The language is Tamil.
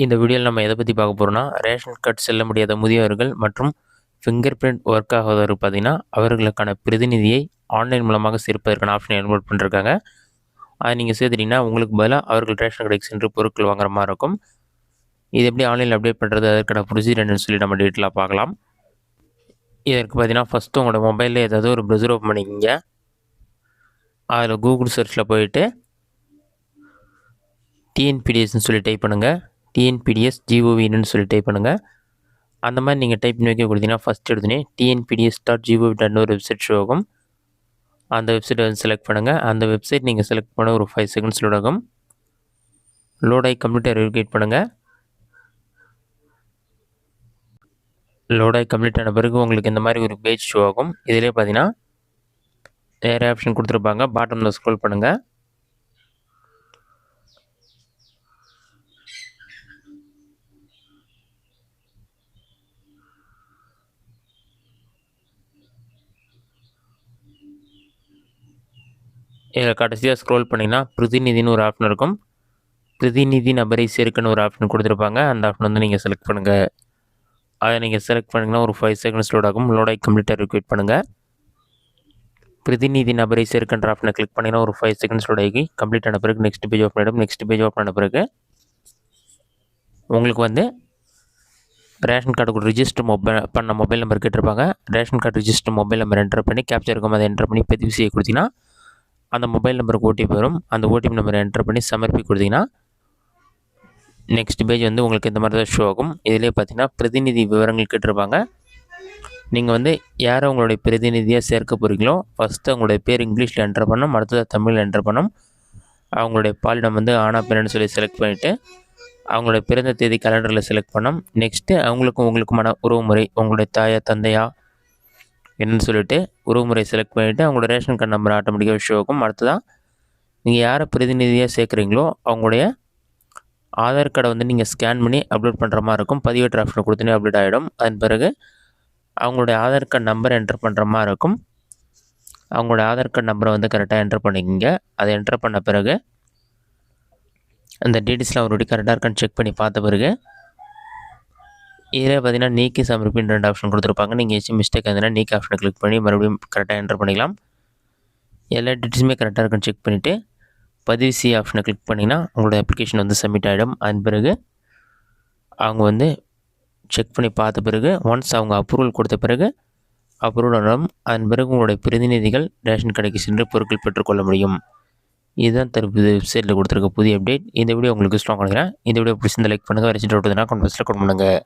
இந்த வீடியோவில் நம்ம எதை பற்றி பார்க்க போகிறோம்னா, ரேஷன் கார்டு செல்ல முடியாத முதியவர்கள் மற்றும் ஃபிங்கர் பிரிண்ட் ஒர்க் ஆகாதவர் பார்த்தீங்கன்னா, அவர்களுக்கான பிரதிநிதியை ஆன்லைன் மூலமாக சேர்ப்பதற்கான ஆப்ஷனை எனேபிள் பண்ணிருக்காங்க. அதை நீங்கள் சேர்த்துட்டிங்கன்னா, உங்களுக்கு பதிலாக அவர்கள் ரேஷன் கடைக்கு சென்று பொருட்கள் வாங்குற மாதிரி இருக்கும். இது எப்படி ஆன்லைனில் அப்டேட் பண்ணுறது, அதற்கான ப்ரொசீஜர் என்னன்னு சொல்லி நம்ம டீட்டெயிலாக பார்க்கலாம். இதற்கு பார்த்தீங்கன்னா, ஃபஸ்ட்டு உங்களோட மொபைலில் ஏதாவது ஒரு ப்ரௌசர் ஓப்பன் பண்ணிக்கிங்க. அதில் கூகுள் சர்ச்சில் போயிட்டு டிஎன்பிடிஎஸ்ன்னு சொல்லி டைப் பண்ணுங்கள். டிஎன்பிடிஎஸ் ஜிஓவின்னு சொல்லி டைப் பண்ணுங்கள். அந்த மாதிரி நீங்கள் டைப் பண்ணி வைக்க கொடுத்தீங்கன்னா, ஃபஸ்ட் எடுத்துனே tnpds.gov.in ஒரு வெப்சைட் ஷோ ஆகும். அந்த வெப்சைட்டை வந்து செலக்ட் பண்ணுங்கள். அந்த வெப்சைட் நீங்கள் செலக்ட் பண்ண ஒரு 5 செகண்ட்ஸ் லோட் ஆகும். லோட் ஆகி கம்ப்ளீட்டாக வெரிஃபிகேட் பண்ணுங்கள். லோட் ஆகி கம்ப்ளீட் ஆன பிறகு உங்களுக்கு இந்த மாதிரி ஒரு பேஜ் ஷோ ஆகும். இதிலே பார்த்தீங்கன்னா நிறைய ஆப்ஷன் கொடுத்துருப்பாங்க. பாட்டமில் ஸ்க்ரோல் பண்ணுங்கள். இதில் கடைசியாக ஸ்க்ரோல் பண்ணிங்கன்னா பிரதிநிதின்னு ஒரு ஆப்ஷன் இருக்கும். பிரதிநிதி நபரை சேர்க்கன்னு ஒரு ஆப்ஷன் கொடுத்துருப்பாங்க. அந்த ஆப்ஷன் வந்து நீங்கள் செலக்ட் பண்ணுங்கள். அதை நீங்கள் செலக்ட் பண்ணிங்கன்னா ஒரு 5 செகண்ட்ஸ் லோட் ஆகும். லோட் ஆகி கம்ப்ளீட்டாக வெரிஃபிகேட் பண்ணுங்கள். பிரதிநிதி நபரை சேர்க்கின்ற ஆப்ஷனை கிளிக் பண்ணிங்கன்னா ஒரு 5 செகண்ட்ஸ் லோட் ஆகி கம்ப்ளீட் ஆன பிறகு நெக்ஸ்ட் பேஜ் ஓப்பன் ஆகிடும். நெக்ஸ்ட் பேஜ் ஓப்பன் ஆன பிறகு உங்களுக்கு வந்து ரேஷன் கார்டுக்கு ரிஜிஸ்டர் பண்ண மொபைல் நம்பர் கேட்டிருப்பாங்க. Ration card register mobile number enter பண்ணி கேப்சர் இருக்கும், அதை என்டர் பண்ணி பதிவு செய்ய கொடுத்தீங்கன்னா அந்த மொபைல் நம்பருக்கு ஓடிபி வரும். அந்த ஓடிபி நம்பரை என்டர் பண்ணி சமர்ப்பி கொடுத்தீங்கன்னா நெக்ஸ்ட் பேஜ் வந்து உங்களுக்கு இந்த மாதிரி தான் ஷோ ஆகும். இதிலே பார்த்தீங்கன்னா பிரதிநிதி விவரங்கள் கேட்டிருப்பாங்க. நீங்கள் வந்து யாரை உங்களுடைய பிரதிநிதியாக சேர்க்க போகிறீங்களோ ஃபஸ்ட்டு அவங்களுடைய பேர் இங்கிலீஷில் என்டர் பண்ணணும், அடுத்ததாக தமிழில் என்டர் பண்ணணும். அவங்களுடைய பாலினம் வந்து ஆனா பெண்ணுன்னு சொல்லி செலக்ட் பண்ணிவிட்டு அவங்களுடைய பிறந்த தேதி கேலண்டரில் செலக்ட் பண்ணோம். நெக்ஸ்ட்டு அவங்களுக்கும் உங்களுக்குமான உறவுமுறை, உங்களுடைய தாயா தந்தையா என்னன்னு சொல்லிட்டு உறவுமுறை செலக்ட் பண்ணிவிட்டு அவங்களோட ரேஷன் கார்டு நம்பர் ஆட்டோமேட்டிக்காக ஷோ ஆகும். அடுத்ததான் நீங்கள் யாரை பிரதிநிதியாக சேர்க்குறீங்களோ அவங்களுடைய ஆதார் கார்டை வந்து நீங்கள் ஸ்கேன் பண்ணி அப்லோட் பண்ணுற மாதிரி இருக்கும். பதிவேற்ற ஆப்ஷனை கொடுத்தோன்னே அப்டேட் ஆகிடும். அதன் பிறகு அவங்களுடைய ஆதார் கார்டு நம்பர் என்டர் பண்ணுற மாதிரி இருக்கும். அவங்களோட ஆதார் கார்டு நம்பரை வந்து கரெக்டாக என்டர் பண்ணிக்கிங்க. அதை என்டர் பண்ண பிறகு அந்த டீட்டெயில்ஸ்லாம் ஒரு கரெக்டாக இருக்கான்னு செக் பண்ணி பார்த்த பிறகு இதில் பார்த்தீங்கன்னா நீக்கி சமர்ப்பின்னு 2 ஆப்ஷன் கொடுத்துருப்பாங்க. நீங்கள் ஏதாச்சும் மிஸ்டேக் இருந்ததுன்னா நீக்கி ஆப்ஷனை கிளிக் பண்ணி மறுபடியும் கரெக்டாக என்டர் பண்ணிக்கலாம். எல்லா டீட்டெயில்ஸுமே கரெக்டாக இருக்கான்னு செக் பண்ணிவிட்டு பதிவு செய்ய ஆப்ஷனை கிளிக் பண்ணிங்கன்னா உங்களோட அப்ளிகேஷன் வந்து சப்மிட் ஆகிடும். அதன் பிறகு அவங்க வந்து செக் பண்ணி பார்த்த பிறகு ஒன்ஸ் அவங்க அப்ரூவல் கொடுத்த பிறகு அப்ரூவல் ஆகும். அதன் பிறகு உங்களுடைய பிரதிநிதிகள் ரேஷன் கடைக்கு சென்று பொருட்கள் பெற்றுக்கொள்ள முடியும். இதுதான் தற்போது வெப்சைட்டில் கொடுத்துருக்க புதிய அப்டேட். இந்த வீடியோ உங்களுக்கு ஸ்ட்ராங் பண்ணுறேன். இந்த வீடியோ பிடிச்சிருந்த லைக் பண்ணுங்கள். வரைச்சிட்டு கமெண்ட் பாக்ஸில் கமெண்ட் பண்ணுங்கள்.